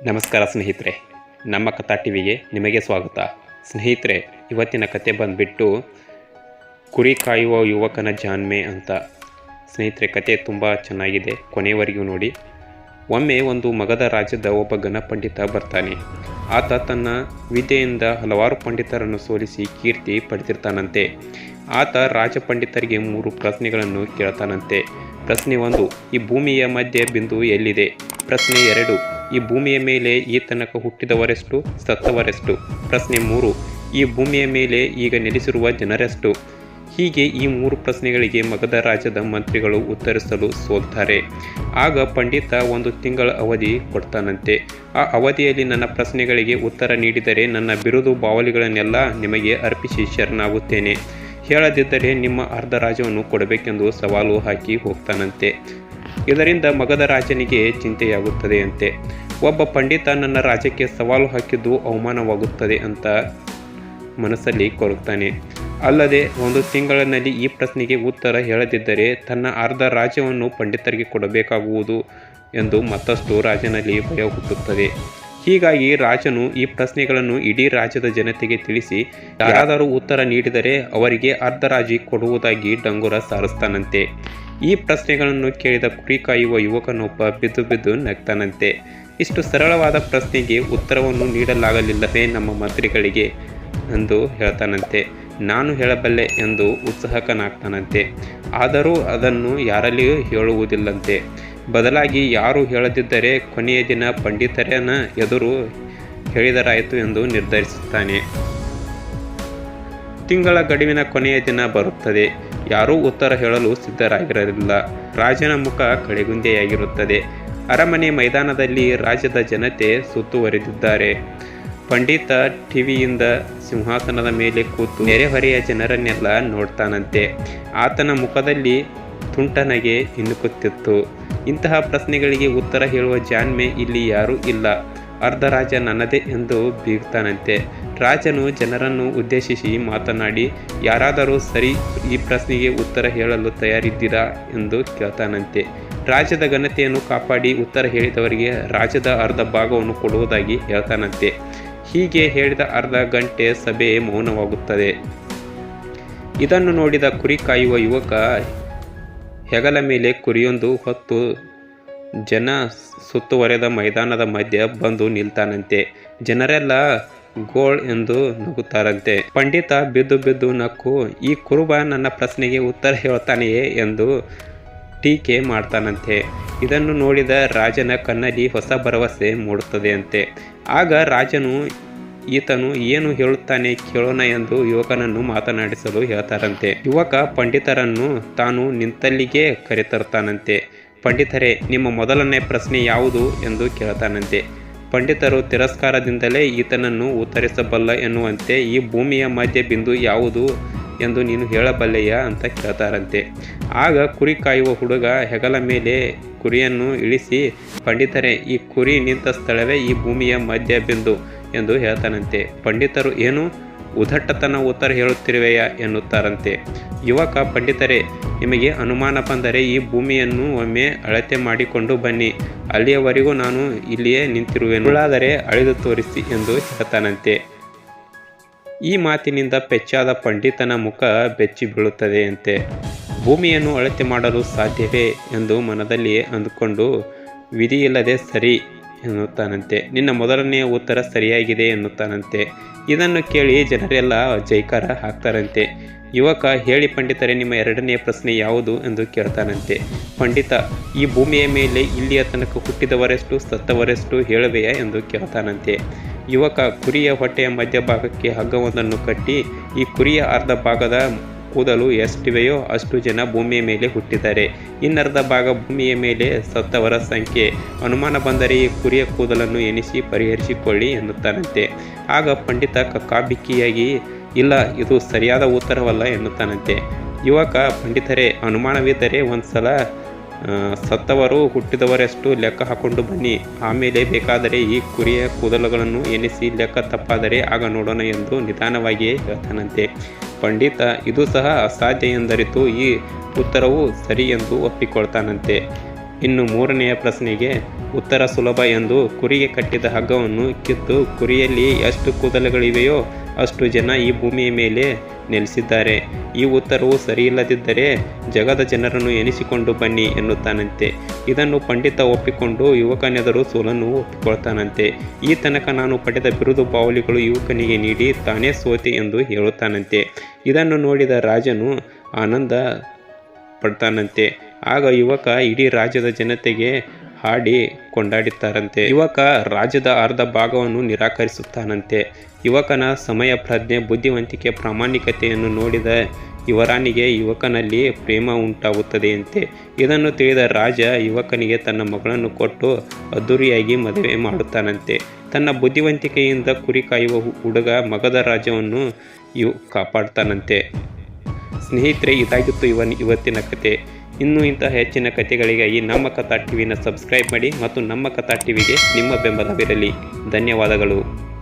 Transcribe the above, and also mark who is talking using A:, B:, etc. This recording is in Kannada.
A: ನಮಸ್ಕಾರ ಸ್ನೇಹಿತರೆ, ನಮ್ಮ ಕಥಾ ಟಿವಿಗೆ ನಿಮಗೆ ಸ್ವಾಗತ. ಸ್ನೇಹಿತರೆ, ಇವತ್ತಿನ ಕತೆ ಬಂದುಬಿಟ್ಟು ಕುರಿ ಕಾಯುವ ಯುವಕನ ಜಾಣ್ಮೆ ಅಂತ. ಸ್ನೇಹಿತರೆ, ಕತೆ ತುಂಬ ಚೆನ್ನಾಗಿದೆ, ಕೊನೆಯವರೆಗೂ ನೋಡಿ. ಒಮ್ಮೆ ಒಂದು ಮಗಧ ರಾಜ್ಯದ ಒಬ್ಬ ಗಣಪಂಡಿತ ಬರ್ತಾನೆ. ಆತ ತನ್ನ ವಿದ್ಯೆಯಿಂದ ಹಲವಾರು ಪಂಡಿತರನ್ನು ಸೋಲಿಸಿ ಕೀರ್ತಿ ಪಡೆದಿರ್ತಾನಂತೆ. ಆತ ರಾಜಪಂಡಿತರಿಗೆ 3 ಪ್ರಶ್ನೆಗಳನ್ನು ಕೇಳ್ತಾನಂತೆ. ಪ್ರಶ್ನೆ 1, ಈ ಭೂಮಿಯ ಮಧ್ಯೆ ಬಿಂದು ಎಲ್ಲಿದೆ? ಪ್ರಶ್ನೆ 2, ಈ ಭೂಮಿಯ ಮೇಲೆ ಈ ತನಕ ಹುಟ್ಟಿದವರೆಷ್ಟು, ಸತ್ತವರೆಷ್ಟು? ಪ್ರಶ್ನೆ 3, ಈ ಭೂಮಿಯ ಮೇಲೆ ಈಗ ನೆಲೆಸಿರುವ ಜನರೆಷ್ಟು? ಹೀಗೆ ಈ 3 ಪ್ರಶ್ನೆಗಳಿಗೆ ಮಗಧ ರಾಜ್ಯದ ಮಂತ್ರಿಗಳು ಉತ್ತರಿಸಲು ಸೋಲ್ತಾರೆ. ಆಗ ಪಂಡಿತ 1 ತಿಂಗಳ ಅವಧಿ ಕೊಡ್ತಾನಂತೆ. ಆ ಅವಧಿಯಲ್ಲಿ ನನ್ನ ಪ್ರಶ್ನೆಗಳಿಗೆ ಉತ್ತರ ನೀಡಿದರೆ ನನ್ನ ಬಿರುದು ಬಾವಲಿಗಳನ್ನೆಲ್ಲ ನಿಮಗೆ ಅರ್ಪಿಸಿ ಶರಣಾಗುತ್ತೇನೆ, ಹೇಳದಿದ್ದರೆ ನಿಮ್ಮ ಅರ್ಧ ರಾಜ್ಯವನ್ನು ಕೊಡಬೇಕೆಂದು ಸವಾಲು ಹಾಕಿ ಹೋಗ್ತಾನಂತೆ. ಇದರಿಂದ ಮಗಧ ರಾಜನಿಗೆ ಚಿಂತೆಯಾಗುತ್ತದೆ ಅಂತೆ. ಒಬ್ಬ ಪಂಡಿತ ನನ್ನ ರಾಜ್ಯಕ್ಕೆ ಸವಾಲು ಹಾಕಿದ್ದು ಅವಮಾನವಾಗುತ್ತದೆ ಅಂತ ಮನಸ್ಸಲ್ಲಿ ಕೊರಗ್ತಾನೆ. ಅಲ್ಲದೆ 1 ತಿಂಗಳಿನಲ್ಲಿ ಈ ಪ್ರಶ್ನೆಗೆ ಉತ್ತರ ಹೇಳದಿದ್ದರೆ ತನ್ನ ಅರ್ಧ ರಾಜ್ಯವನ್ನು ಪಂಡಿತರಿಗೆ ಕೊಡಬೇಕಾಗುವುದು ಎಂದು ಮತ್ತಷ್ಟು ರಾಜನಲ್ಲಿ ಭಯ ಹುಟ್ಟುತ್ತದೆ. ಹೀಗಾಗಿ ರಾಜನು ಈ ಪ್ರಶ್ನೆಗಳನ್ನು ಇಡೀ ರಾಜ್ಯದ ಜನತೆಗೆ ತಿಳಿಸಿ ಯಾರಾದರೂ ಉತ್ತರ ನೀಡಿದರೆ ಅವರಿಗೆ ಅರ್ಧ ರಾಜ್ಯ ಕೊಡುವುದಾಗಿ ಡಂಗುರ ಸಾರಿಸ್ತಾನಂತೆ. ಈ ಪ್ರಶ್ನೆಗಳನ್ನು ಕೇಳಿದ ಕುರಿ ಕಾಯುವ ಯುವಕನೊಬ್ಬ ಬಿದ್ದು ಬಿದ್ದು ನಗ್ತಾನಂತೆ. ಇಷ್ಟು ಸರಳವಾದ ಪ್ರಶ್ನೆಗೆ ಉತ್ತರವನ್ನು ನೀಡಲಾಗಲಿಲ್ಲವೇ ನಮ್ಮ ಮಂತ್ರಿಗಳಿಗೆ ಎಂದು ಹೇಳ್ತಾನಂತೆ. ನಾನು ಹೇಳಬಲ್ಲೆ ಎಂದು ಉತ್ಸಾಹಕನಾಗ್ತಾನಂತೆ. ಆದರೂ ಅದನ್ನು ಯಾರಲ್ಲಿಯೂ ಹೇಳುವುದಿಲ್ಲಂತೆ. ಬದಲಾಗಿ ಯಾರು ಹೇಳದಿದ್ದರೆ ಕೊನೆಯ ದಿನ ಪಂಡಿತರನ ಎದುರು ಹೇಳಿದರಾಯಿತು ಎಂದು ನಿರ್ಧರಿಸುತ್ತಾನೆ. ತಿಂಗಳ ಗಡುವಿನ ಕೊನೆಯ ದಿನ ಬರುತ್ತದೆ. ಯಾರೂ ಉತ್ತರ ಹೇಳಲು ಸಿದ್ಧರಾಗಿರಲಿಲ್ಲ. ರಾಜನ ಮುಖ ಕಳೆಗುಂದೆಯಾಗಿರುತ್ತದೆ. ಅರಮನೆ ಮೈದಾನದಲ್ಲಿ ರಾಜ್ಯದ ಜನತೆ ಸುತ್ತುವರಿದಿದ್ದಾರೆ. ಪಂಡಿತ ಟಿವಿಯಿಂದ ಸಿಂಹಾಸನದ ಮೇಲೆ ಕೂತು ನೆರೆಹೊರೆಯ ಜನರನ್ನೆಲ್ಲ ನೋಡ್ತಾನಂತೆ. ಆತನ ಮುಖದಲ್ಲಿ ತುಂಟನಗೆ ಇಣುಕುತ್ತಿತ್ತು. ಇಂತಹ ಪ್ರಶ್ನೆಗಳಿಗೆ ಉತ್ತರ ಹೇಳುವ ಜಾಣ್ಮೆ ಇಲ್ಲಿ ಯಾರೂ ಇಲ್ಲ, ಅರ್ಧ ರಾಜ್ಯ ನನ್ನದೇ ಎಂದು ಬೀಗ್ತಾನಂತೆ. ರಾಜನು ಜನರನ್ನು ಉದ್ದೇಶಿಸಿ ಮಾತನಾಡಿ, ಯಾರಾದರೂ ಸರಿ ಈ ಪ್ರಶ್ನೆಗೆ ಉತ್ತರ ಹೇಳಲು ತಯಾರಿದ್ದೀರಾ ಎಂದು ಕೇಳ್ತಾನಂತೆ. ರಾಜ್ಯದ ಘನತೆಯನ್ನು ಕಾಪಾಡಿ ಉತ್ತರ ಹೇಳಿದವರಿಗೆ ರಾಜ್ಯದ ಅರ್ಧ ಭಾಗವನ್ನು ಕೊಡುವುದಾಗಿ ಹೇಳ್ತಾನಂತೆ. ಹೀಗೆ ಹೇಳಿದ ಅರ್ಧ ಗಂಟೆ ಸಭೆ ಮೌನವಾಗುತ್ತದೆ. ಇದನ್ನು ನೋಡಿದ ಕುರಿ ಕಾಯುವ ಯುವಕ ಹೆಗಲ ಮೇಲೆ ಕುರಿಯೊಂದು ಹೊತ್ತು ಜನ ಸುತ್ತುವರೆದ ಮೈದಾನದ ಮಧ್ಯೆ ಬಂದು ನಿಲ್ತಾನಂತೆ. ಜನರೆಲ್ಲ ಗೋಳ್ ಎಂದು ನಗುತ್ತಾರಂತೆ. ಪಂಡಿತ ಬಿದ್ದು ಬಿದ್ದು ನಕ್ಕು, ಈ ಕುರುಬ ನನ್ನ ಪ್ರಶ್ನೆಗೆ ಉತ್ತರ ಹೇಳ್ತಾನೆಯೇ ಎಂದು ಟೀಕೆ ಮಾಡ್ತಾನಂತೆ. ಇದನ್ನು ನೋಡಿದ ರಾಜನ ಕಣ್ಣಲ್ಲಿ ಹೊಸ ಭರವಸೆ ಮೂಡುತ್ತದೆ ಅಂತೆ. ಆಗ ರಾಜನು ಈತನು ಏನು ಹೇಳುತ್ತಾನೆ ಕೇಳೋಣ ಎಂದು ಯುವಕನನ್ನು ಮಾತನಾಡಿಸಲು ಹೇಳ್ತಾರಂತೆ. ಯುವಕ ಪಂಡಿತರನ್ನು ತಾನು ನಿಂತಲ್ಲಿಗೆ ಕರೆತರ್ತಾನಂತೆ. ಪಂಡಿತರೇ, ನಿಮ್ಮ ಮೊದಲನೇ ಪ್ರಶ್ನೆ ಯಾವುದು ಎಂದು ಕೇಳ್ತಾನಂತೆ. ಪಂಡಿತರು ತಿರಸ್ಕಾರದಿಂದಲೇ ಈತನನ್ನು ಉತ್ತರಿಸಬಲ್ಲ ಎನ್ನುವಂತೆ ಈ ಭೂಮಿಯ ಮಧ್ಯ ಬಿಂದು ಯಾವುದು ಎಂದು ನೀನು ಹೇಳಬಲ್ಲೆಯ ಅಂತ ಕೇಳ್ತಾರಂತೆ. ಆಗ ಕುರಿ ಕಾಯುವ ಹುಡುಗ ಹೆಗಲ ಮೇಲೆ ಕುರಿಯನ್ನು ಇಳಿಸಿ, ಪಂಡಿತರೇ, ಈ ಕುರಿ ನಿಂತ ಸ್ಥಳವೇ ಈ ಭೂಮಿಯ ಮಧ್ಯ ಬಿಂದು ಎಂದು ಹೇಳ್ತಾನಂತೆ. ಪಂಡಿತರು ಏನು ಉದಟ್ಟತನ ಉತ್ತರ ಹೇಳುತ್ತಿರುವೆಯಾ ಎನ್ನುತ್ತಾರಂತೆ. ಯುವಕ, ಪಂಡಿತರೇ, ನಿಮಗೆ ಅನುಮಾನ ಬಂದರೆ ಈ ಭೂಮಿಯನ್ನು ಒಮ್ಮೆ ಅಳತೆ ಮಾಡಿಕೊಂಡು ಬನ್ನಿ, ಅಲ್ಲಿಯವರೆಗೂ ನಾನು ಇಲ್ಲಿಯೇ ನಿಂತಿರುವೆನು, ಸುಳ್ಳಾದರೆ ಅಳೆದು ತೋರಿಸಿ ಎಂದು ಹೇಳ್ತಾನಂತೆ. ಈ ಮಾತಿನಿಂದ ಪೆಚ್ಚಾದ ಪಂಡಿತನ ಮುಖ ಬೆಚ್ಚಿ ಬೀಳುತ್ತದೆ ಅಂತೆ. ಭೂಮಿಯನ್ನು ಅಳತೆ ಮಾಡಲು ಸಾಧ್ಯವೇ ಎಂದು ಮನದಲ್ಲಿಯೇ ಅಂದುಕೊಂಡು ವಿಧಿಯಿಲ್ಲದೆ ಸರಿ ಎನ್ನುತ್ತಾನಂತೆ. ನಿನ್ನ ಮೊದಲನೆಯ ಉತ್ತರ ಸರಿಯಾಗಿದೆ ಎನ್ನುತ್ತಾನಂತೆ. ಇದನ್ನು ಕೇಳಿ ಜನರೆಲ್ಲ ಜೈಕಾರ ಹಾಕ್ತಾರಂತೆ. ಯುವಕ, ಹೇಳಿ ಪಂಡಿತರೇ, ನಿಮ್ಮ ಎರಡನೆಯ ಪ್ರಶ್ನೆ ಯಾವುದು ಎಂದು ಕೇಳ್ತಾನಂತೆ. ಪಂಡಿತ, ಈ ಭೂಮಿಯ ಮೇಲೆ ಇಲ್ಲಿಯ ತನಕ ಹುಟ್ಟಿದವರೆಷ್ಟು, ಸತ್ತವರೆಷ್ಟು ಹೇಳುವೆಯಾ ಎಂದು ಕೇಳ್ತಾನಂತೆ. ಯುವಕ, ಕುರಿಯ ಹೊಟ್ಟೆಯ ಮಧ್ಯಭಾಗಕ್ಕೆ ಹಗ್ಗವೊಂದನ್ನು ಕಟ್ಟಿ ಈ ಕುರಿಯ ಅರ್ಧ ಭಾಗದ ಕೂದಲು ಎಷ್ಟಿವೆಯೋ ಅಷ್ಟು ಜನ ಭೂಮಿಯ ಮೇಲೆ ಹುಟ್ಟಿದ್ದಾರೆ, ಇನ್ನರ್ಧ ಭಾಗ ಭೂಮಿಯ ಮೇಲೆ ಸತ್ತವರ ಸಂಖ್ಯೆ. ಅನುಮಾನ ಬಂದರೆ ಈ ಕುರಿಯ ಕೂದಲನ್ನು ಎಣಿಸಿ ಪರಿಹರಿಸಿಕೊಳ್ಳಿ ಎನ್ನುತ್ತಾನಂತೆ. ಆಗ ಪಂಡಿತ ಕಕ್ಕಾಬಿಕ್ಕಿಯಾಗಿ, ಇಲ್ಲ, ಇದು ಸರಿಯಾದ ಉತ್ತರವಲ್ಲ ಎನ್ನುತ್ತಾನಂತೆ. ಯುವಕ, ಪಂಡಿತರೇ, ಅನುಮಾನವಿದ್ದರೆ ಒಂದ್ಸಲ ಸತ್ತವರು ಹುಟ್ಟಿದವರೆಷ್ಟು ಲೆಕ್ಕ ಹಾಕೊಂಡು ಬನ್ನಿ, ಆಮೇಲೆ ಬೇಕಾದರೆ ಈ ಕುರಿಯ ಕೂದಲುಗಳನ್ನು ಎಣಿಸಿ ಲೆಕ್ಕ ತಪ್ಪಾದರೆ ಆಗ ನೋಡೋಣ ಎಂದು ನಿಧಾನವಾಗಿಯೇ ಹೇಳ್ತಾನಂತೆ. ಪಂಡಿತ ಇದು ಸಹ ಅಸಾಧ್ಯ ಎಂದರಿತು ಈ ಉತ್ತರವು ಸರಿ ಎಂದು ಒಪ್ಪಿಕೊಳ್ತಾನಂತೆ. ಇನ್ನು ಮೂರನೆಯ ಪ್ರಶ್ನೆಗೆ ಉತ್ತರ ಸುಲಭ ಎಂದು ಕುರಿಗೆ ಕಟ್ಟಿದ ಹಗ್ಗವನ್ನು ಕಿತ್ತು ಕುರಿಯಲ್ಲಿ ಎಷ್ಟು ಕೂದಲುಗಳಿವೆಯೋ ಅಷ್ಟು ಜನ ಈ ಭೂಮಿಯ ಮೇಲೆ ನೆಲೆಸಿದ್ದಾರೆ. ಈ ಉತ್ತರವು ಸರಿಯಿಲ್ಲದಿದ್ದರೆ ಜಗದ ಜನರನ್ನು ಎನಿಸಿಕೊಂಡು ಬನ್ನಿ ಎನ್ನುತ್ತಾನಂತೆ. ಇದನ್ನು ಪಂಡಿತ ಒಪ್ಪಿಕೊಂಡು ಯುವಕನೆದುರು ಸೋಲನ್ನು ಒಪ್ಪಿಕೊಳ್ತಾನಂತೆ. ಈ ತನಕ ನಾನು ಪಡೆದ ಬಿರುದು ಬಾವಲಿಗಳು ಯುವಕನಿಗೆ ನೀಡಿ ತಾನೇ ಸೋತೆ ಎಂದು ಹೇಳುತ್ತಾನಂತೆ. ಇದನ್ನು ನೋಡಿದ ರಾಜನು ಆನಂದ ಪಡ್ತಾನಂತೆ. ಆಗ ಯುವಕ ಇಡೀ ರಾಜ್ಯದ ಜನತೆಗೆ ಹಾಡಿ ಕೊಂಡಾಡುತ್ತಾರಂತೆ. ಯುವಕ ರಾಜ್ಯದ ಅರ್ಧ ಭಾಗವನ್ನು ನಿರಾಕರಿಸುತ್ತಾನಂತೆ. ಯುವಕನ ಸಮಯ ಪ್ರಜ್ಞೆ, ಬುದ್ಧಿವಂತಿಕೆ, ಪ್ರಾಮಾಣಿಕತೆಯನ್ನು ನೋಡಿದ ಯುವರಾಣಿಗೆ ಯುವಕನಲ್ಲಿ ಪ್ರೇಮ ಉಂಟಾಗುತ್ತದೆಯಂತೆ. ಇದನ್ನು ತಿಳಿದ ರಾಜ ಯುವಕನಿಗೆ ತನ್ನ ಮಗಳನ್ನು ಕೊಟ್ಟು ಅದ್ದೂರಿಯಾಗಿ ಮದುವೆ ಮಾಡುತ್ತಾನಂತೆ. ತನ್ನ ಬುದ್ಧಿವಂತಿಕೆಯಿಂದ ಕುರಿ ಕಾಯುವ ಹುಡುಗ ಮಗಧ ರಾಜ್ಯವನ್ನು ಕಾಪಾಡ್ತಾನಂತೆ. ಸ್ನೇಹಿತರೆ, ಇದಾಗಿತ್ತು ಇವತ್ತಿನ ಕತೆ. ಇನ್ನೂ ಇಂತಹ ಹೆಚ್ಚಿನ ಕಥೆಗಳಿಗಾಗಿ ನಮ್ಮ ಕಥಾ ಟಿವಿನ ಸಬ್ಸ್ಕ್ರೈಬ್ ಮಾಡಿ ಮತ್ತು ನಮ್ಮ ಕಥಾ ಟಿವಿಗೆ ನಿಮ್ಮ ಬೆಂಬಲವಿರಲಿ. ಧನ್ಯವಾದಗಳು.